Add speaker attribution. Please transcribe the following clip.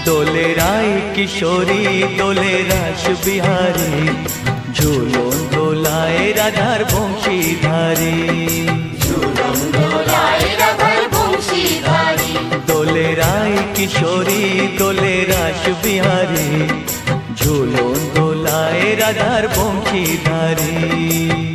Speaker 1: দোলে রায় কিশোরী দোলে রাস বিহারী, ঝুলন দোলায় রাধার বংশীধারী।
Speaker 2: ঝুলন দোলায় রাধার বংশীধারী।
Speaker 1: দোলে রায় কিশোরী দোলে রাস বিহারী, ঝুলন দোলায় রাধার বংশীধারী।